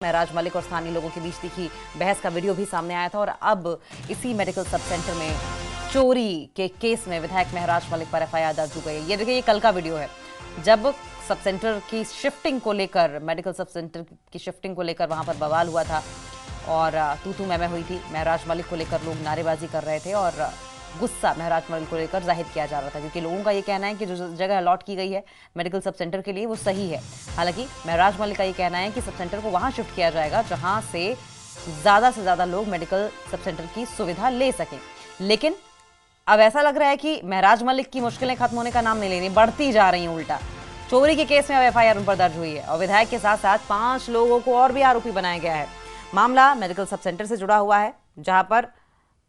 महराज मलिक और स्थानीय लोगों के बीच दिखी बहस का वीडियो भी सामने आया था और अब इसी मेडिकल सब सेंटर में चोरी के केस में विधायक महराज मलिक पर एफआईआर दर्ज हो गई है। ये देखिए, ये कल का वीडियो है जब सब सेंटर की शिफ्टिंग को लेकर, मेडिकल सब सेंटर की शिफ्टिंग को लेकर वहां पर बवाल हुआ था और तू मैं हुई थी। महराज मलिक को लेकर लोग नारेबाजी कर रहे थे और गुस्सा महराज मलिक को लेकर जाहिर किया जा रहा था, क्योंकि लोगों का ये कहना है कि जो जगह अलॉट की गई है मेडिकल सब सेंटर के लिए वो सही है। हालांकि महराज मलिक का ये कहना है कि सब सेंटर को वहां शिफ्ट किया जाएगा जहां से ज़्यादा लोग मेडिकल सब सेंटर की सुविधा ले सकें। लेकिन अब ऐसा लग रहा है कि महराज मलिक की मुश्किलें खत्म होने का नाम नहीं ले रही, बढ़ती जा रही हैं। उल्टा चोरी के केस में अब एफआईआर उन पर दर्ज हुई है और विधायक के साथ साथ 5 लोगों को और भी आरोपी बनाया गया है। मामला मेडिकल सब सेंटर से जुड़ा हुआ है, जहां पर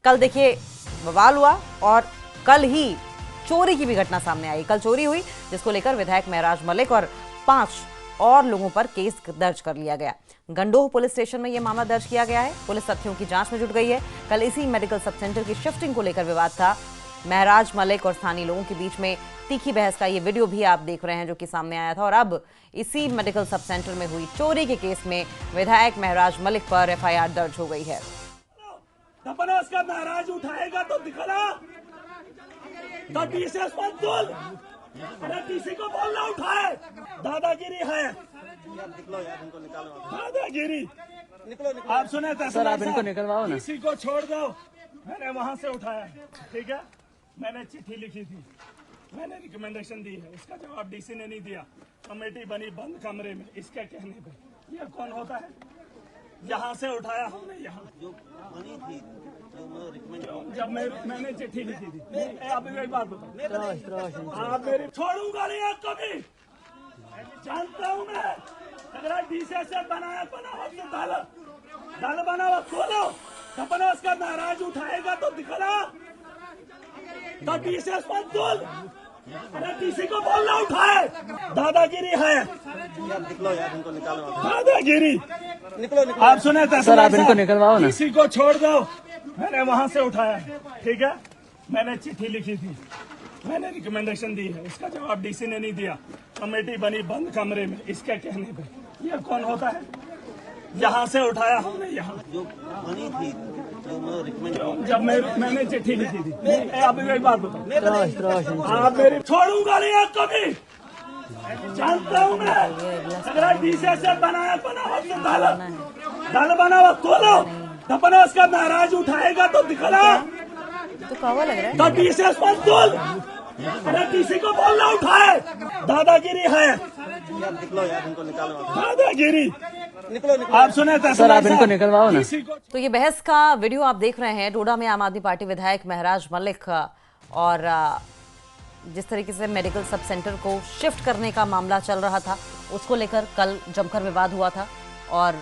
कल देखिए बवाल हुआ और कल ही चोरी की भी घटना सामने आई। कल चोरी हुई जिसको लेकर विधायक महराज मलिक और 5 और लोगों पर केस दर्ज कर लिया गया। गंडोह पुलिस स्टेशन में यह मामला दर्ज किया गया है। पुलिस तथ्यों की जांच में जुट गई है। कल इसी मेडिकल सब सेंटर की शिफ्टिंग को लेकर विवाद था। महराज मलिक और स्थानीय लोगों के बीच में तीखी बहस का ये वीडियो भी आप देख रहे हैं जो कि सामने आया था और अब इसी मेडिकल सब सेंटर में हुई चोरी के केस में विधायक महराज मलिक पर एफआईआर दर्ज हो गई है। अपना उसका नाराज उठाएगा तो दिखला तो टीसीएस मत बोल, अरे टीसी को बोलना उठाए। दादागिरी है, दादागिरी। आप सुने थे सर, आप इनको निकलवाओ ना। टीसी को छोड़ दो, मैंने वहां से उठाया, ठीक है। मैंने चिट्ठी लिखी थी, मैंने रिकमेंडेशन दी है, इसका जवाब डीसी ने नहीं दिया। कमेटी बनी बंद कमरे में, इसके कहने पे। ये कौन होता है? यहाँ से उठाया हमने, यहाँ जो बनी थी जब मैंने चिट्ठी लिखी थी। आप एक बात बताओ, आप मेरी छोड़ूंगा नहीं आप कभी, जानता हूँ मैं। अगर डीसी से बनाया दल बना हुआ खोलो, अपना उसका नाराज उठाएगा तो दिखला तो डीसी मत बोल, अरे टीसी को बोलना उठाए। दादागिरी है, निकलो यार, इनको निकालो। दादागिरी। निकलो। आप सुने थे सर, आप इनको निकलवाओ ना। टीसी को छोड़ दो, मैंने वहां से उठाया, ठीक है। मैंने चिट्ठी लिखी थी, मैंने रिकमेंडेशन दी है, इसका जवाब डीसी ने नहीं दिया। कमेटी बनी बंद कमरे में, इसके कहने पे। ये कौन होता है? यहाँ से उठाया हमने, यहाँ जो बनी थी जब मैंने चिट्ठी लिखी थी। आप एक बात बताओ, आप मेरी छोड़ूंगा नहीं आप कभी, जानता हूँ मैं। अगर डीसी से बनाया दल बना हुआ खोलो, अपना उसका नाराज उठाएगा तो दिखला तो कौवा लग रहा है। तो डीसी मत बोल, अरे टीसी को बोलना उठाए। दादागिरी है, निकलो यार, इनको निकालो। दादागिरी। निकलो। आप सुने थे सर, आप इनको निकलवाओ ना। तो ये बहस का वीडियो आप देख रहे हैं। डोडा में आम आदमी पार्टी विधायक महराज मलिक और जिस तरीके से मेडिकल सब सेंटर को शिफ्ट करने का मामला चल रहा था, उसको लेकर कल जमकर विवाद हुआ था और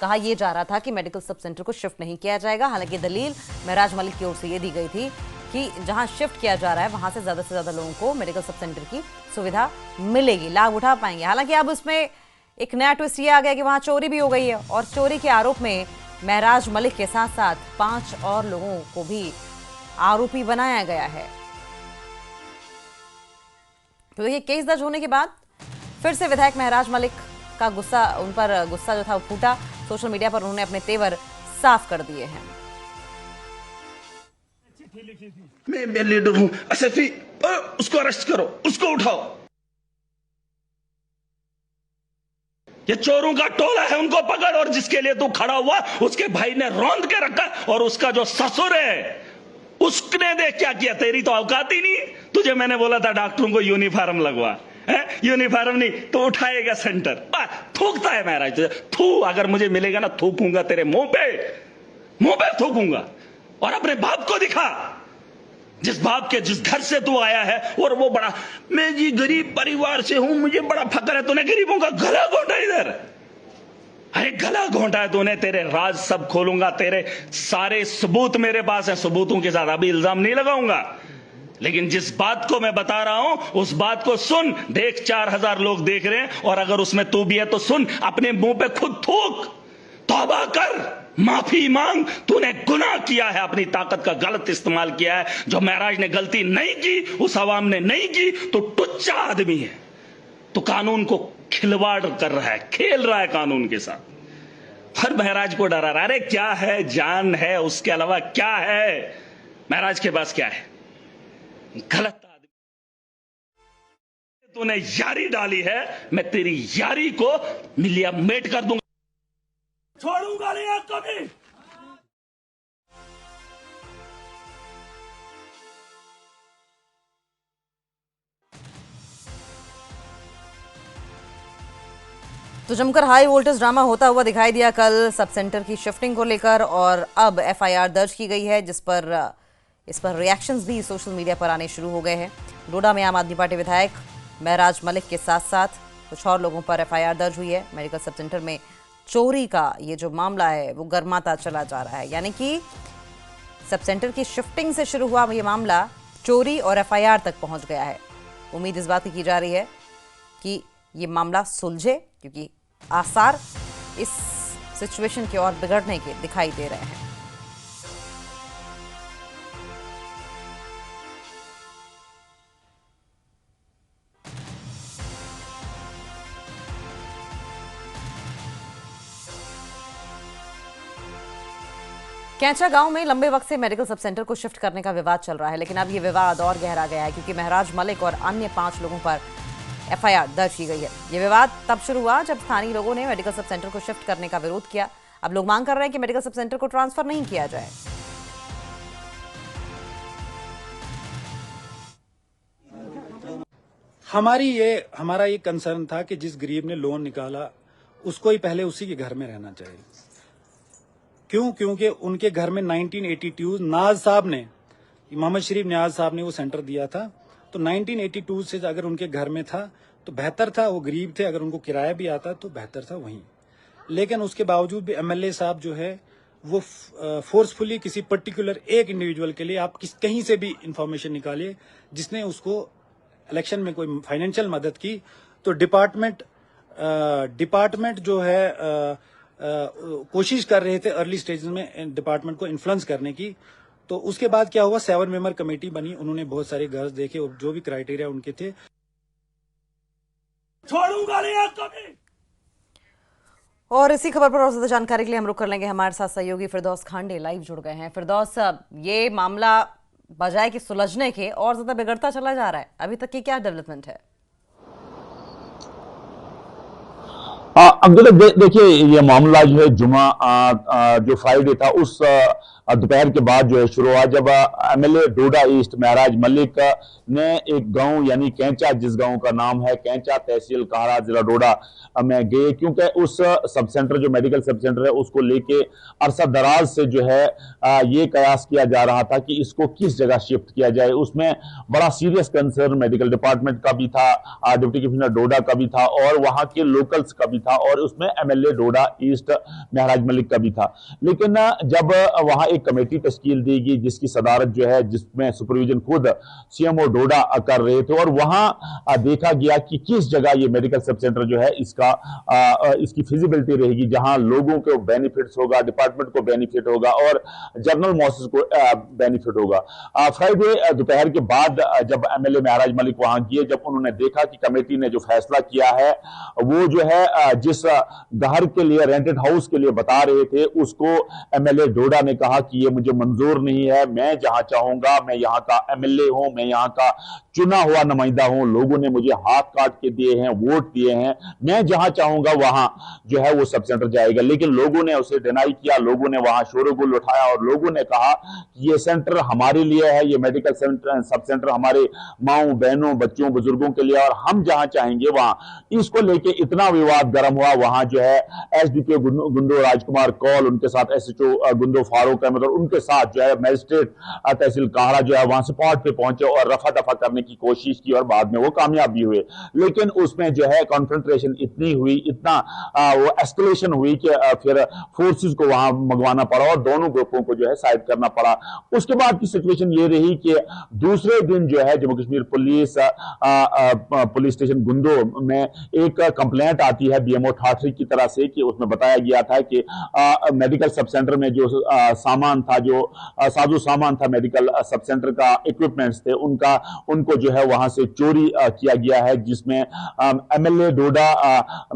कहा यह जा रहा था कि मेडिकल सब सेंटर को शिफ्ट नहीं किया जाएगा। हालांकि दलील महराज मलिक की ओर से ये दी गई थी कि जहां शिफ्ट किया जा रहा है वहां से ज्यादा लोगों को मेडिकल सब सेंटर की सुविधा मिलेगी, लाभ उठा पाएंगे। हालांकि अब उसमें एक नया ट्विस्ट ये आ गया कि वहां चोरी भी हो गई है और चोरी के आरोप में महराज मलिक के साथ साथ 5 और लोगों को भी आरोपी बनाया गया है। तो ये केस दर्ज होने के बाद फिर से विधायक महराज मलिक का गुस्सा, उन पर गुस्सा जो था वो फूटा। सोशल मीडिया पर उन्होंने अपने तेवर साफ कर दिए हैं। मैं लीडर हूं, एसएसपी उसको अरेस्ट करो, उसको उठाओ। ये चोरों का टोला है, उनको पकड़। और जिसके लिए तू खड़ा हुआ उसके भाई ने रौंद के रखा, और उसका जो ससुर है उसने देख क्या किया। तेरी तो औकात ही नहीं। तुझे मैंने बोला था डॉक्टरों को यूनिफॉर्म लगवा, यूनिफॉर्म नहीं तो उठाएगा सेंटर। थूकता है महराज, थू अगर मुझे मिलेगा ना थूकूंगा तेरे मुंह पे थूकूंगा। और अपने बाप को दिखा, जिस घर से तू आया है। और वो बड़ा, मैं जी गरीब परिवार से हूं, मुझे बड़ा फक्र है। तूने गरीबों का गला घोंटा इधर, अरे गला घोंटा है तूने। तेरे राज सब खोलूंगा, तेरे सारे सबूत मेरे पास हैं। सबूतों के साथ अभी इल्जाम नहीं लगाऊंगा, लेकिन जिस बात को मैं बता रहा हूं उस बात को सुन। देख 4000 लोग देख रहे हैं, और अगर उसमें तू भी है तो सुन, अपने मुंह पे खुद थूक, तौबा कर, माफी मांग। तूने गुनाह किया है, अपनी ताकत का गलत इस्तेमाल किया है। जो महराज ने गलती नहीं की, उस आवाम ने नहीं की, तो टुच्चा आदमी है। तो कानून को खिलवाड़ कर रहा है, खेल रहा है कानून के साथ। हर महराज को डरा रहा। अरे क्या है, जान है, उसके अलावा क्या है महराज के पास? क्या है? गलत आदमी। तूने यारी डाली है, मैं तेरी यारी को मिलिया मेट कर दूंगा, छोड़ूंगा नहीं कभी। तो जमकर हाई वोल्टेज ड्रामा होता हुआ दिखाई दिया कल सब सेंटर की शिफ्टिंग को लेकर, और अब एफआईआर दर्ज की गई है, इस पर रिएक्शंस भी सोशल मीडिया पर आने शुरू हो गए हैं। डोडा में आम आदमी पार्टी विधायक महराज मलिक के साथ साथ कुछ और लोगों पर एफआईआर दर्ज हुई है। मेडिकल सब सेंटर में चोरी का ये जो मामला है वो गर्माता चला जा रहा है, यानी कि सब सेंटर की शिफ्टिंग से शुरू हुआ ये मामला चोरी और एफआईआर तक पहुंच गया है। उम्मीद इस बात की जा रही है कि ये मामला सुलझे, क्योंकि आसार इस सिचुएशन के और बिगड़ने के दिखाई दे रहे हैं। कैंचा गांव में लंबे वक्त से मेडिकल सब सेंटर को शिफ्ट करने का विवाद चल रहा है, लेकिन अब ये विवाद और गहरा गया है, क्योंकि महराज मलिक और अन्य 5 लोगों पर एफआईआर दर्ज की गई है। ये विवाद तब शुरू हुआ जब स्थानीय लोगों ने मेडिकल सब सेंटर को शिफ्ट करने का विरोध किया। अब लोग मांग कर रहे हैं कि मेडिकल सब सेंटर को ट्रांसफर नहीं किया जाए। हमारा ये कंसर्न था कि जिस गरीब ने लोन निकाला उसको ही पहले उसी के घर में रहना चाहिए। क्योंकि उनके घर में 1982 नाज साहब ने, मोहम्मद शरीफ न्याज साहब ने वो सेंटर दिया था, तो 1982 से अगर उनके घर में था तो बेहतर था। वो गरीब थे, अगर उनको किराया भी आता तो बेहतर था वहीं। लेकिन उसके बावजूद भी एमएलए साहब जो है वो फोर्सफुली किसी पर्टिकुलर एक इंडिविजुअल के लिए, आप कहीं से भी इंफॉर्मेशन निकालिए जिसने उसको इलेक्शन में कोई फाइनेंशियल मदद की, तो डिपार्टमेंट जो है कोशिश कर रहे थे अर्ली स्टेज में डिपार्टमेंट को इन्फ्लुएंस करने की। तो उसके बाद क्या हुआ, 7 मेंबर कमेटी बनी, उन्होंने बहुत सारे घर देखे और जो भी क्राइटेरिया उनके थे। छोड़ूंगा नहीं कभी। और इसी खबर पर और ज्यादा जानकारी के लिए हम रुक कर लेंगे, हमारे साथ सहयोगी फिरदौस खांडे लाइव जुड़ गए हैं। फिरदौस, ये मामला बजाय कि सुलझने के और ज्यादा बिगड़ता चला जा रहा है, अभी तक की क्या डेवलपमेंट है? अब्दुल्ला, देखिए ये मामला जो है जो फ्राइडे था उस दोपहर के बाद जो है शुरू हुआ, जब एमएलए डोडा ईस्ट महराज मलिक ने एक गांव यानी कैंचा, जिस गांव का नाम है कैंचा, तहसील काहरा, जिला डोडा में गए, क्योंकि उस सब सेंटर जो मेडिकल सब सेंटर है उसको लेके अरसा दराज से जो है ये कयास किया जा रहा था कि इसको किस जगह शिफ्ट किया जाए। उसमें बड़ा सीरियस कंसर्न मेडिकल डिपार्टमेंट का भी था, डिप्टी कमिश्नर डोडा का भी था और वहां के लोकल्स का भी था, और उसमें एमएलए डोडा ईस्ट महराज मलिक का भी था। लेकिन जब वहां एक कमेटी तश्कील दी गई जिसकी सदारत जो है, जिसमें सुपरविजन खुद सीएमओ डोडा कर रहे थे, और वहां देखा गया कि किस जगह ये मेडिकल सब सेंटर जो है इसकी फिजिबिलिटी रहेगी, जहां लोगों को बेनिफिट्स होगा, डिपार्टमेंट को बेनिफिट होगा और जनरल मॉसेस को बेनिफिट होगा। फ्राइडे दोपहर के बाद जब एमएलए महराज मलिक वहां गए, जब उन्होंने देखा कि कमेटी ने जो फैसला किया है वो जो है जिस घर के लिए, रेंटेड हाउस के लिए बता रहे थे, उसको एमएलए डोडा ने कहा कि ये मुझे मंजूर नहीं है, मैं जहां चाहूंगा, मैं यहां का एमएलए हूं, मैं यहां का चुना हुआ नुमाइंदा हूं, लोगों ने मुझे हाथ काट के दिए हैं, वोट दिए हैं, मैं जहां चाहूंगा वहां जो है वो सब सेंटर जाएगा। लेकिन लोगों ने उसे डिनाई किया, लोगों ने वहां शोरगुल उठाया और लोगों ने कहा कि ये सेंटर हमारे लिए है, ये मेडिकल सेंटर सब सेंटर हमारे माओ बहनों बच्चों बुजुर्गों के लिए, और हम जहां चाहेंगे वहां। इसको लेके इतना विवाद गर्म हुआ, वहां जो है एसडीपीओ गुंडो राजकुमार कौल, उनके साथ एसएचओ गुंडो फारूक अहमद और उनके साथ जो है मजिस्ट्रेट तहसील काहरा जो है वहां स्पॉट पे पहुंचे और रफा दफा करने की कोशिश की, और बाद में वो कामयाब भी हुए। लेकिन उसमें जो है कॉन्फ्रंट्रेशन इतनी हुई, इतना वो एस्केलेशन हुई कि फिर फोर्सेस को वहां मंगवाना पड़ा और दोनों ग्रुपों को जो है साइड करना पड़ा। उसके बाद की सिचुएशन ये रही कि दूसरे दिन जो है जम्मू कश्मीर पुलिस स्टेशन गुंदो में एक कंप्लेंट आती है बीएमओ ठाठरी की तरफ से, कि उसमें बताया गया था कि मेडिकल सब सेंटर में जो सामान था, जो साजो सामान था मेडिकल सब सेंटर का, इक्विपमेंट्स थे, उनको जो है वहां से चोरी किया गया है, जिसमें एमएलए डोडा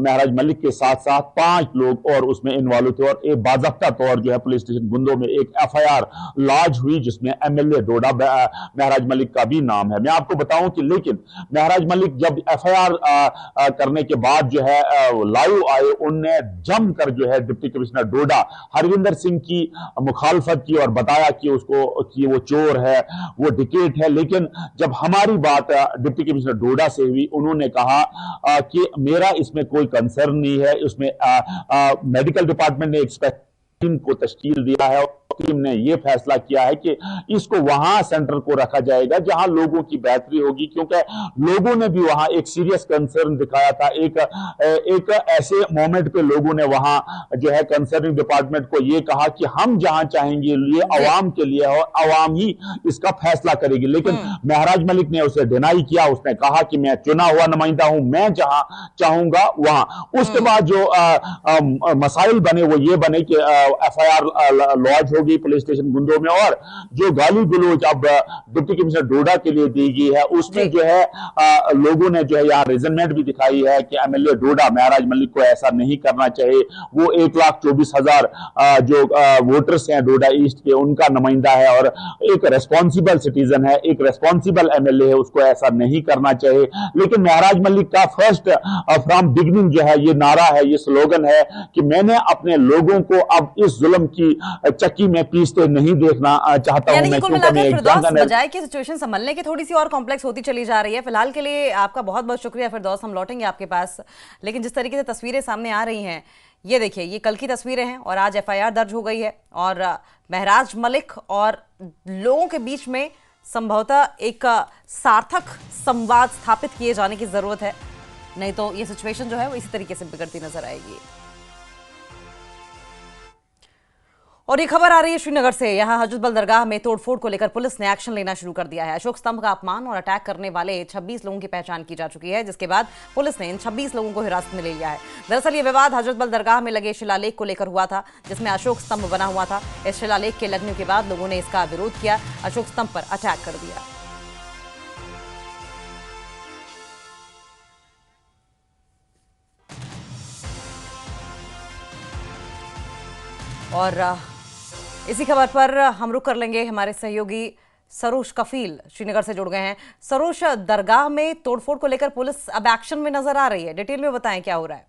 महराज मलिक के साथ साथ 5 लोग और उसमें इन्वॉल्व थे। और एक बाज़ाब्ता तौर जो है पुलिस स्टेशन गुंदो में एक एफआईआर लॉन्च हुई, जिसमें एमएलए डोडा महराज मलिक का भी नाम है। मैं आपको बताऊं कि लेकिन महराज मलिक जब एफआईआर करने के बाद जो है लाइव आए, उनने जमकर जो है डिप्टी कमिश्नर डोडा हरविंदर सिंह की मुखालफत की और बताया कि वो चोर है, वो डिकेट है। लेकिन जब हमारी बात डिप्टी कमिश्नर डोडा से हुई, उन्होंने कहा कि मेरा इसमें कोई कंसर्न नहीं है। उसमें मेडिकल डिपार्टमेंट ने एक टीम को तश्कील दिया है और टीम ने यह फैसला किया है कि इसको वहां सेंटर को रखा जाएगा जहां लोगों की बेहतरी होगी, क्योंकि लोगों ने भी वहां एक सीरियस कंसर्न दिखाया था। एक ऐसे मोमेंट पे लोगों ने वहां जो है कंसर्निंग डिपार्टमेंट को यह कहा कि हम जहां चाहेंगे ये अवाम के लिए और अवाम ही इसका फैसला करेगी। लेकिन महराज मलिक ने उसे डिनाई किया। उसने कहा कि मैं चुना हुआ नुमाइंदा हूं, मैं जहां चाहूंगा वहां। उसके बाद जो मसाइल बने वो ये बने कि एफआईआर लॉन्च होगी पुलिस स्टेशन गुंदो में, और जो गाली गलौज अब डिप्टी कमिश्नर डोडा के लिए दी गई है, उसमें जो है लोगों ने जो है यहाँ रिजनमेंट भी दिखाई है कि एमएलए डोडा महराज मलिक को ऐसा नहीं करना चाहिए। वो 1,24,000 जो वोटर्स हैं डोडा ईस्ट के, उनका नुमाइंदा है और एक रेस्पॉन्सिबल सिटीजन है, एक रेस्पॉन्सिबल एमएलए है, उसको ऐसा नहीं करना चाहिए। लेकिन महराज मलिक का फर्स्ट फ्रॉम बिगिनिंग जो है ये नारा है, ये स्लोगन है कि मैंने अपने लोगों को अब इस जुल्म की चक्की में पीसते नहीं देखना चाहता हूं मैं, क्योंकि बजाय की सिचुएशन संभलने की थोड़ी सी और कॉम्प्लेक्स होती चली जा रही है। फिलहाल के लिए आपका बहुत बहुत शुक्रिया फिरदौस, हम लौटेंगे आपके पास। लेकिन जिस तरीके से तस्वीरें सामने आ रही हैं, ये देखिए, ये कल की तस्वीरें हैं और आज एफआईआर दर्ज हो गई है और महराज मलिक और लोगों के बीच में संभवतः एक सार्थक संवाद स्थापित किए जाने की जरूरत है, नहीं तो ये सिचुएशन जो है वो इसी तरीके से बिगड़ती नजर आएगी। और ये खबर आ रही है श्रीनगर से। यहां हजरत बल दरगाह में तोड़फोड़ को लेकर पुलिस ने एक्शन लेना शुरू कर दिया है। अशोक स्तंभ का अपमान और अटैक करने वाले 26 लोगों की पहचान की जा चुकी है, जिसके बाद पुलिस ने इन 26 लोगों को हिरासत में ले लिया है। दरअसल ये विवाद हजरत बल दरगाह में लगे शिलालेख को लेकर हुआ था, जिसमें अशोक स्तंभ बना हुआ था। इस शिलालेख के लगने के बाद लोगों ने इसका विरोध किया, अशोक स्तंभ पर अटैक कर दिया। और इसी खबर पर हम रुक कर लेंगे। हमारे सहयोगी सरोज कफील श्रीनगर से जुड़ गए हैं। सरोज, दरगाह में तोड़फोड़ को लेकर पुलिस अब एक्शन में नजर आ रही है, डिटेल में बताएं क्या हो रहा है।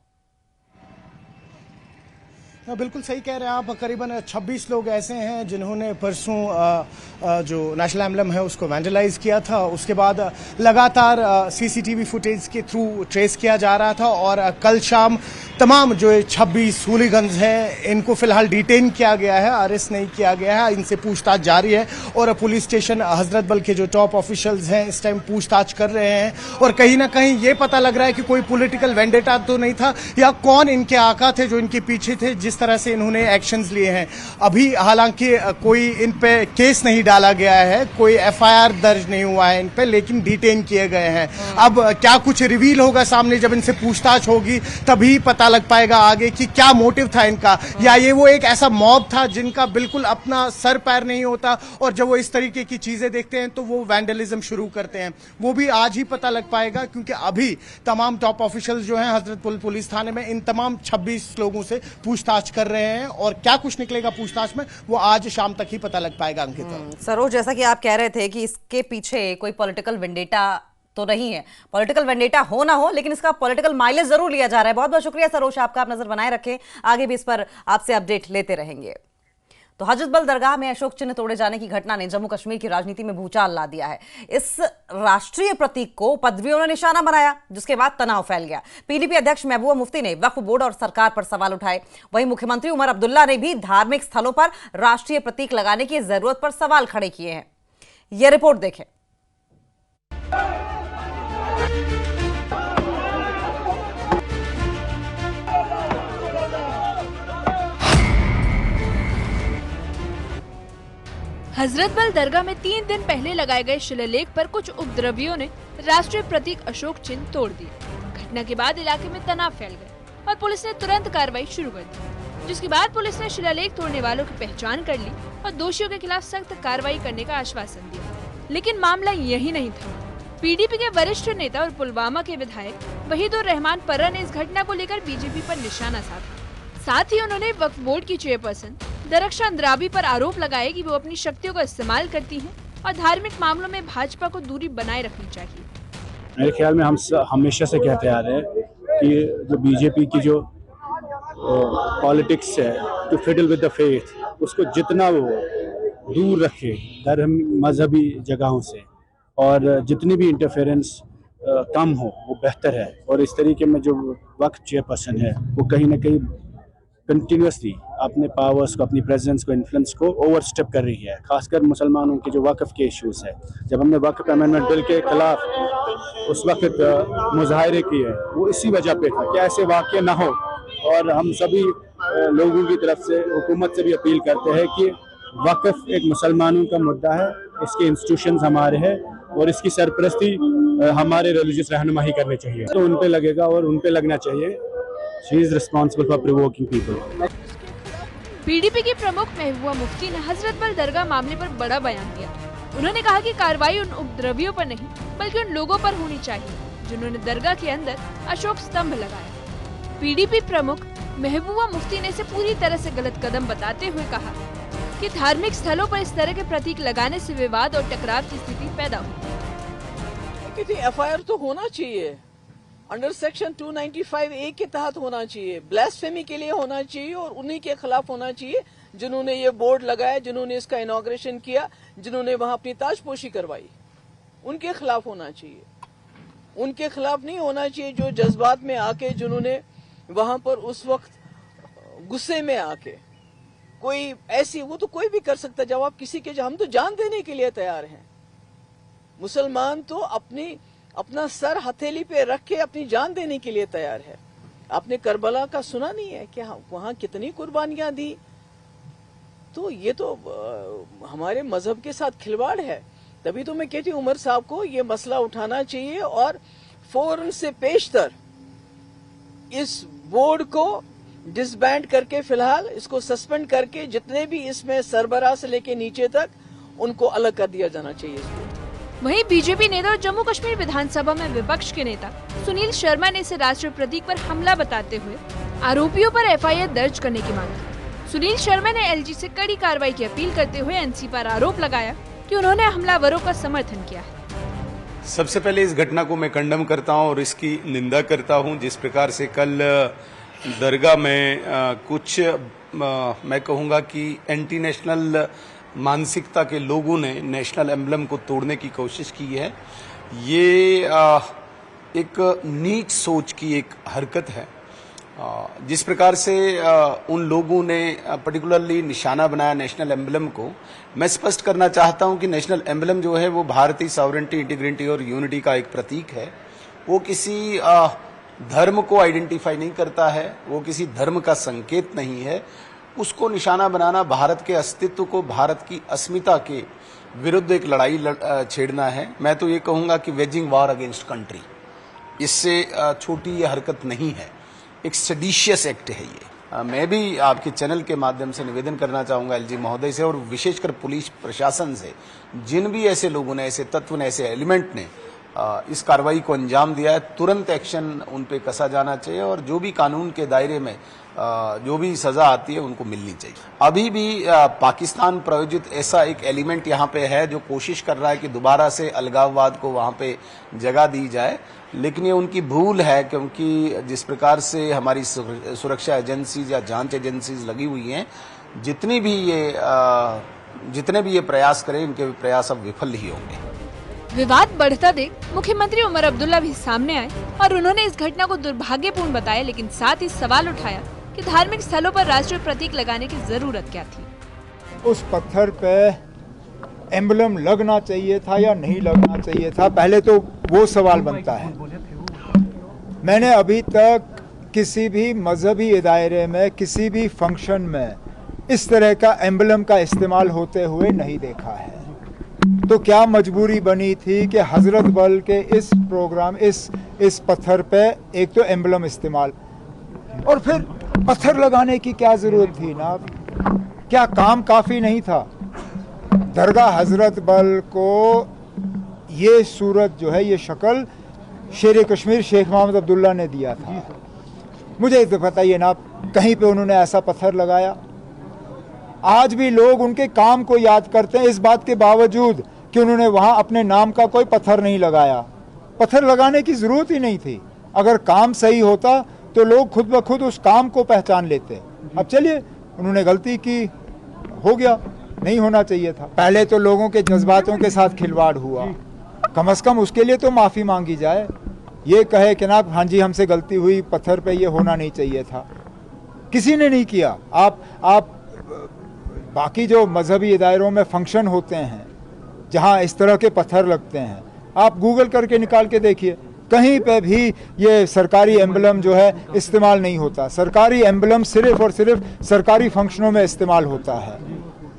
बिल्कुल सही कह रहे हैं आप। करीबन 26 लोग ऐसे हैं जिन्होंने परसों जो नेशनल एम्बलम है उसको वैंडलाइज किया था। उसके बाद लगातार सीसीटीवी फुटेज के थ्रू ट्रेस किया जा रहा था और कल शाम तमाम जो 26 हूलिगन्स हैं इनको फिलहाल डिटेन किया गया है, अरेस्ट नहीं किया गया है। इनसे पूछताछ जारी है और पुलिस स्टेशन हजरत बल के जो टॉप ऑफिशियल्स हैं इस टाइम पूछताछ कर रहे हैं और कहीं ना कहीं ये पता लग रहा है कि कोई पॉलिटिकल वेंडेटा तो नहीं था या कौन इनके आका थे जो इनके पीछे थे, जिस तरह से इन्होंने एक्शंस लिए हैं। अभी हालांकि कोई इन पे केस नहीं डाला गया है, कोई एफआईआर दर्ज नहीं हुआ है इन पे, लेकिन डिटेन किए गए हैं। अब क्या कुछ रिवील होगा सामने, जब इनसे पूछताछ होगी तभी पता लग पाएगा आगे कि क्या मोटिव था इनका, या ये वो एक ऐसा मॉब था जिनका बिल्कुल अपना सर पैर नहीं होता और जब वो इस तरीके की चीजें देखते हैं तो वो वैंडलिज्म शुरू करते हैं। वो भी आज ही पता लग पाएगा, क्योंकि अभी तमाम टॉप ऑफिशियल्स जो हैं हजरत पुलिस थाने में इन तमाम 26 लोगों से पूछताछ कर रहे हैं और क्या कुछ निकलेगा पूछताछ में वो आज शाम तक ही पता लग पाएगा। अंकित सरोज, जैसा कि आप कह रहे थे कि इसके पीछे कोई पॉलिटिकल वेंडेटा तो नहीं है, पॉलिटिकल वेंडेटा हो ना हो लेकिन इसका पॉलिटिकल माइलेज जरूर लिया जा रहा है। बहुत बहुत शुक्रिया सरोज आपका, आप नजर बनाए रखें, आगे भी इस पर आपसे अपडेट लेते रहेंगे। तो हजरत बल दरगाह में अशोक चिन्ह तोड़े जाने की घटना ने जम्मू कश्मीर की राजनीति में भूचाल ला दिया है। इस राष्ट्रीय प्रतीक को उपद्रवियों ने निशाना बनाया, जिसके बाद तनाव फैल गया। पीडीपी अध्यक्ष महबूबा मुफ्ती ने वक्फ बोर्ड और सरकार पर सवाल उठाए। वहीं मुख्यमंत्री उमर अब्दुल्ला ने भी धार्मिक स्थलों पर राष्ट्रीय प्रतीक लगाने की जरूरत पर सवाल खड़े किए हैं। यह रिपोर्ट देखें। हजरत बल दरगाह में 3 दिन पहले लगाए गए शिलालेख पर कुछ उपद्रवियों ने राष्ट्रीय प्रतीक अशोक चिन्ह तोड़ दिए। घटना के बाद इलाके में तनाव फैल गया और पुलिस ने तुरंत कार्रवाई शुरू कर दी। जिसके बाद पुलिस ने शिलालेख तोड़ने वालों की पहचान कर ली और दोषियों के खिलाफ सख्त कार्रवाई करने का आश्वासन दिया। लेकिन मामला यही नहीं था। पीडीपी के वरिष्ठ नेता और पुलवामा के विधायक वहीदुर रहमान पर्रा ने इस घटना को लेकर बीजेपी पर निशाना साधा। साथ ही उन्होंने वक्फ बोर्ड की चेयरपर्सन दरख्शां अंद्राबी पर आरोप लगाए कि वो अपनी शक्तियों का इस्तेमाल करती हैं और धार्मिक मामलों में भाजपा को दूरी बनाए रखनी चाहिए। मेरे ख्याल में हम हमेशा से कहते आ रहे हैं कि जो बीजेपी की जो पॉलिटिक्स है to fiddle with the faith, उसको जितना वो दूर रखे धर्म मजहबी जगहों से और जितनी भी इंटरफेरेंस कम हो वो बेहतर है। और इस तरीके में जो वक्फ चेयरपर्सन है वो कहीं ना कहीं कंटिन्यूसली अपने पावर्स को, अपनी प्रेजेंस को, इन्फ्लुएंस को ओवरस्टेप कर रही है, खासकर मुसलमानों के जो वक्फ के इश्यूज है। जब हमने वक्फ अमेंडमेंट बिल के खिलाफ उस वक्त मुजाहरे किए वो इसी वजह पे था कि ऐसे वाक़े ना हो। और हम सभी लोगों की तरफ से हुकूमत से भी अपील करते हैं कि वक्फ एक मुसलमानों का मुद्दा है, इसके इंस्टीट्यूशंस हमारे हैं और इसकी सरपरस्ती हमारे रिलीजियस रहनुमा ही करनी चाहिए। तो उन पे लगेगा और उन पे लगना चाहिए। She is responsible for provoking people. PDP की प्रमुख महबूबा मुफ्ती ने हजरत बल दरगाह मामले पर बड़ा बयान दिया। उन्होंने कहा कि कार्रवाई उन उपद्रवियों पर नहीं बल्कि उन लोगों पर होनी चाहिए जिन्होंने दरगाह के अंदर अशोक स्तंभ लगाया। पीडीपी प्रमुख महबूबा मुफ्ती ने इसे पूरी तरह से गलत कदम बताते हुए कहा कि धार्मिक स्थलों पर इस तरह के प्रतीक लगाने से विवाद और टकराव की स्थिति पैदा हुई। एफआईआर तो होना चाहिए, अंडर सेक्शन 295A के तहत होना चाहिए, ब्लास्फेमी के लिए होना चाहिए और उन्हीं के खिलाफ होना चाहिए जिन्होंने ये बोर्ड लगाया, जिन्होंने इसका इनॉग्रेशन किया, जिन्होंने वहां अपनी ताजपोशी करवाई, उनके खिलाफ होना चाहिए। उनके खिलाफ नहीं होना चाहिए जो जज्बात में आके, जिन्होंने वहां पर उस वक्त गुस्से में आके कोई ऐसी, वो तो कोई भी कर सकता है। जब आप किसी के, हम तो जान देने के लिए तैयार हैं। मुसलमान तो अपना सर हथेली पे रख के अपनी जान देने के लिए तैयार है। आपने करबला का सुना नहीं है कि वहां कितनी कुर्बानियां दी? तो ये तो हमारे मजहब के साथ खिलवाड़ है। तभी तो मैं कहती हूँ उमर साहब को ये मसला उठाना चाहिए और फौरन से पेशतर इस बोर्ड को डिसबैंड करके, फिलहाल इसको सस्पेंड करके, जितने भी इसमें सरबराह से लेके नीचे तक उनको अलग कर दिया जाना चाहिए। वहीं बीजेपी नेता और जम्मू कश्मीर विधानसभा में विपक्ष के नेता सुनील शर्मा ने इसे राष्ट्रीय प्रतीक पर हमला बताते हुए आरोपियों पर एफआईआर दर्ज करने की मांग की। सुनील शर्मा ने एलजी से कड़ी कार्रवाई की अपील करते हुए एनसी पर आरोप लगाया कि उन्होंने हमलावरों का समर्थन किया है। सबसे पहले इस घटना को मैं कंडम करता हूं और इसकी निंदा करता हूं। जिस प्रकार से कल दरगाह में कुछ मैं कहूंगा कि एंटी नेशनल मानसिकता के लोगों ने नेशनल एम्बलम को तोड़ने की कोशिश की है, ये एक नीच सोच की एक हरकत है। जिस प्रकार से उन लोगों ने पर्टिकुलरली निशाना बनाया नेशनल एम्बलम को, मैं स्पष्ट करना चाहता हूं कि नेशनल एम्बलम जो है वो भारतीय सॉवरेंटी, इंटीग्रिटी और यूनिटी का एक प्रतीक है। वो किसी धर्म को आइडेंटिफाई नहीं करता है, वो किसी धर्म का संकेत नहीं है। उसको निशाना बनाना भारत के अस्तित्व को, भारत की अस्मिता के विरुद्ध एक लड़ाई छेड़ना है। मैं तो ये कहूंगा कि वेजिंग वॉर अगेंस्ट कंट्री, इससे छोटी ये हरकत नहीं है, एक सेडिशियस एक्ट है ये। मैं भी आपके चैनल के माध्यम से निवेदन करना चाहूंगा एलजी महोदय से और विशेषकर पुलिस प्रशासन से, जिन भी ऐसे लोगों ने, ऐसे तत्व ने, ऐसे एलिमेंट ने इस कार्रवाई को अंजाम दिया है, तुरंत एक्शन उन पे कसा जाना चाहिए और जो भी कानून के दायरे में जो भी सजा आती है उनको मिलनी चाहिए। अभी भी पाकिस्तान प्रायोजित ऐसा एक एलिमेंट यहाँ पे है जो कोशिश कर रहा है कि दोबारा से अलगाववाद को वहाँ पे जगह दी जाए, लेकिन ये उनकी भूल है, क्योंकि जिस प्रकार से हमारी सुरक्षा एजेंसीज या जांच एजेंसीज लगी हुई हैं, जितने भी ये प्रयास करें, इनके प्रयास अब विफल ही होंगे। विवाद बढ़ता देख मुख्यमंत्री उमर अब्दुल्ला भी सामने आए और उन्होंने इस घटना को दुर्भाग्यपूर्ण बताया, लेकिन साथ ही सवाल उठाया कि धार्मिक स्थलों पर राष्ट्रीय प्रतीक लगाने की जरूरत क्या थी। उस पत्थर पे एम्बलम लगना चाहिए था या नहीं लगना चाहिए था, पहले तो वो सवाल बनता है। मैंने अभी तक किसी भी मजहबी दायरे में, किसी भी फंक्शन में इस तरह का एम्बलम का इस्तेमाल होते हुए नहीं देखा है। तो क्या मजबूरी बनी थी कि हजरत बल के इस प्रोग्राम, इस पत्थर पे एक तो एम्बलम इस्तेमाल और फिर पत्थर लगाने की क्या जरूरत थी ना? क्या काम काफी नहीं था? दरगाह हजरत बल को ये सूरत जो है, ये शक्ल शेर कश्मीर शेख मोहम्मद अब्दुल्ला ने दिया था। मुझे तो बताइए ना, कहीं पे उन्होंने ऐसा पत्थर लगाया? आज भी लोग उनके काम को याद करते हैं, इस बात के बावजूद कि उन्होंने वहां अपने नाम का कोई पत्थर नहीं लगाया। पत्थर लगाने की जरूरत ही नहीं थी। अगर काम सही होता तो लोग खुद ब खुद उस काम को पहचान लेते। अब चलिए, उन्होंने गलती की, हो गया, नहीं होना चाहिए था। पहले तो लोगों के जज्बातों के साथ खिलवाड़ हुआ, कम से कम उसके लिए तो माफी मांगी जाए। ये कहे कि ना हाँ जी हमसे गलती हुई, पत्थर पे ये होना नहीं चाहिए था, किसी ने नहीं किया। आप बाकी जो मजहबी इदारों में फंक्शन होते हैं जहाँ इस तरह के पत्थर लगते हैं, आप गूगल करके निकाल के देखिए, कहीं पे भी ये सरकारी एम्बलम जो है इस्तेमाल नहीं होता। सरकारी एम्बलम सिर्फ और सिर्फ सरकारी फंक्शनों में इस्तेमाल होता है।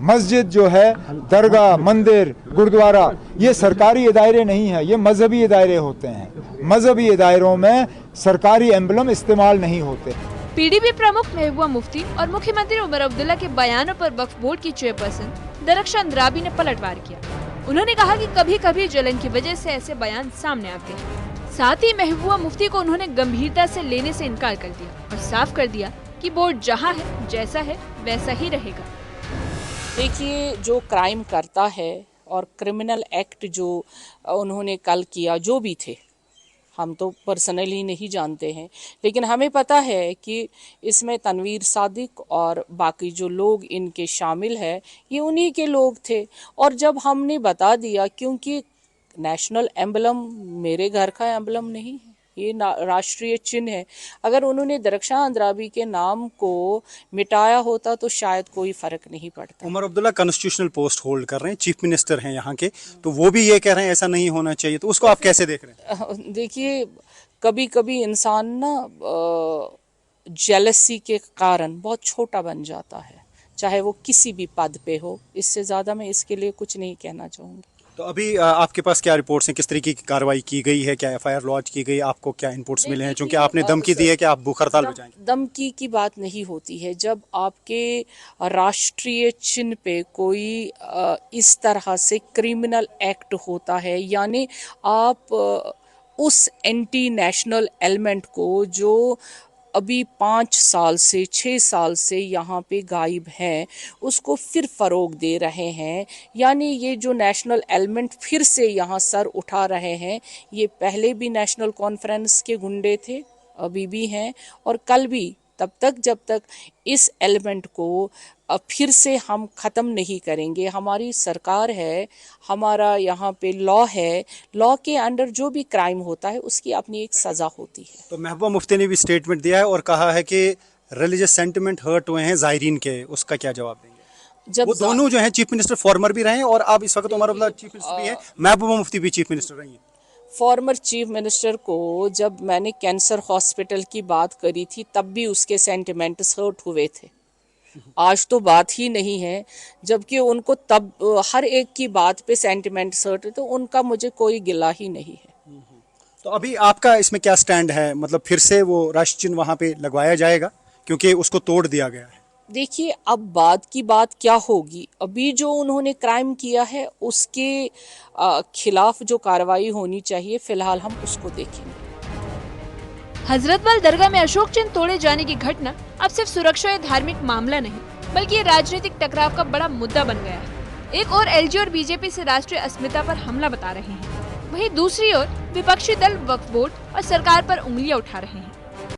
मस्जिद जो है, दरगाह, मंदिर, गुरुद्वारा, ये सरकारी इदारे नहीं है, ये मजहबी इदारे होते हैं। मजहबी इदारों में सरकारी एम्बलम इस्तेमाल नहीं होते। पीडीपी प्रमुख महबूबा मुफ्ती और मुख्यमंत्री उमर अब्दुल्ला के बयानों पर वक्फ बोर्ड की चेयरपर्सन दरख्शां अंद्राबी ने पलटवार किया। उन्होंने कहा कि कभी कभी जलन की वजह से ऐसे बयान सामने आते हैं। साथ ही महबूबा मुफ्ती को उन्होंने गंभीरता से लेने से इनकार कर दिया और साफ कर दिया कि बोर्ड जहां है, जैसा है वैसा ही रहेगा। देखिए, जो क्राइम करता है और क्रिमिनल एक्ट जो उन्होंने कल किया, जो भी थे, हम तो पर्सनली नहीं जानते हैं, लेकिन हमें पता है कि इसमें तनवीर सादिक और बाकी जो लोग इनके शामिल है, ये उन्हीं के लोग थे। और जब हमने बता दिया, क्योंकि नेशनल एम्बलम मेरे घर का एम्बलम नहीं है, ये राष्ट्रीय चिन्ह है, अगर उन्होंने दरख्शां अंद्राबी के नाम को मिटाया होता तो शायद कोई फर्क नहीं पड़ता। Omar Abdullah constitutional post hold कर रहे हैं, चीफ मिनिस्टर हैं यहाँ के, तो वो भी ये कह रहे हैं ऐसा नहीं होना चाहिए, तो उसको आप कैसे देख रहे हैं? देखिए, कभी कभी इंसान ना जेलसी के कारण बहुत छोटा बन जाता है, चाहे वो किसी भी पद पे हो। इससे ज़्यादा मैं इसके लिए कुछ नहीं कहना चाहूँगी। तो अभी आपके पास क्या रिपोर्ट्स हैं, किस तरीके की कार्रवाई की गई है, क्या एफआईआर लॉन्च की गई, आपको क्या इनपुट्स मिले हैं? क्योंकि आपने धमकी दी है कि आप भूख हड़ताल पे जाएंगे। धमकी की बात नहीं होती है। जब आपके राष्ट्रीय चिन्ह पे कोई इस तरह से क्रिमिनल एक्ट होता है, यानी आप उस एंटी नेशनल एलिमेंट को जो अभी 5 साल से 6 साल से यहाँ पे गायब हैं, उसको फिर फ़रोग दे रहे हैं। यानी ये जो नेशनल एलिमेंट फिर से यहाँ सर उठा रहे हैं, ये पहले भी नेशनल कॉन्फ्रेंस के गुंडे थे, अभी भी हैं और कल भी, तब तक जब तक इस एलिमेंट को फिर से हम ख़त्म नहीं करेंगे। हमारी सरकार है, हमारा यहाँ पे लॉ है, लॉ के अंडर जो भी क्राइम होता है उसकी अपनी एक सज़ा होती है। तो महबूबा मुफ्ती ने भी स्टेटमेंट दिया है और कहा है कि रिलीजियस सेंटिमेंट हर्ट हुए हैं ज़ायरीन के, उसका क्या जवाब देंगे? जब वो दोनों जो हैं चीफ मिनिस्टर फॉर्मर भी रहे हैं और अब इस वक्त उमर अब्दुल्ला चीफ मिनिस्टर भी हैं, महबूबा मुफ्ती भी चीफ मिनिस्टर रही हैं। फॉर्मर चीफ मिनिस्टर को जब मैंने कैंसर हॉस्पिटल की बात करी थी तब भी उसके सेंटिमेंट्स हर्ट हुए थे। आज तो बात ही नहीं है, जबकि उनको तब हर एक की बात पे सेंटिमेंट्स हर्ट, तो उनका मुझे कोई गिला ही नहीं है। तो अभी आपका इसमें क्या स्टैंड है? मतलब फिर से वो राष्ट्र चिन्ह वहाँ पे लगवाया जाएगा क्योंकि उसको तोड़ दिया गया है? देखिए, अब बात की बात क्या होगी, अभी जो उन्होंने क्राइम किया है उसके खिलाफ जो कार्रवाई होनी चाहिए, फिलहाल हम उसको देखेंगे। हजरतबल दरगाह में अशोक चिन्ह तोड़े जाने की घटना अब सिर्फ सुरक्षा या धार्मिक मामला नहीं, बल्कि ये राजनीतिक टकराव का बड़ा मुद्दा बन गया है। एक और एलजी और बीजेपी से राष्ट्रीय अस्मिता पर हमला बता रहे हैं, वहीं दूसरी ओर विपक्षी दल वक्फ बोर्ड और सरकार पर उंगलियां उठा रहे हैं।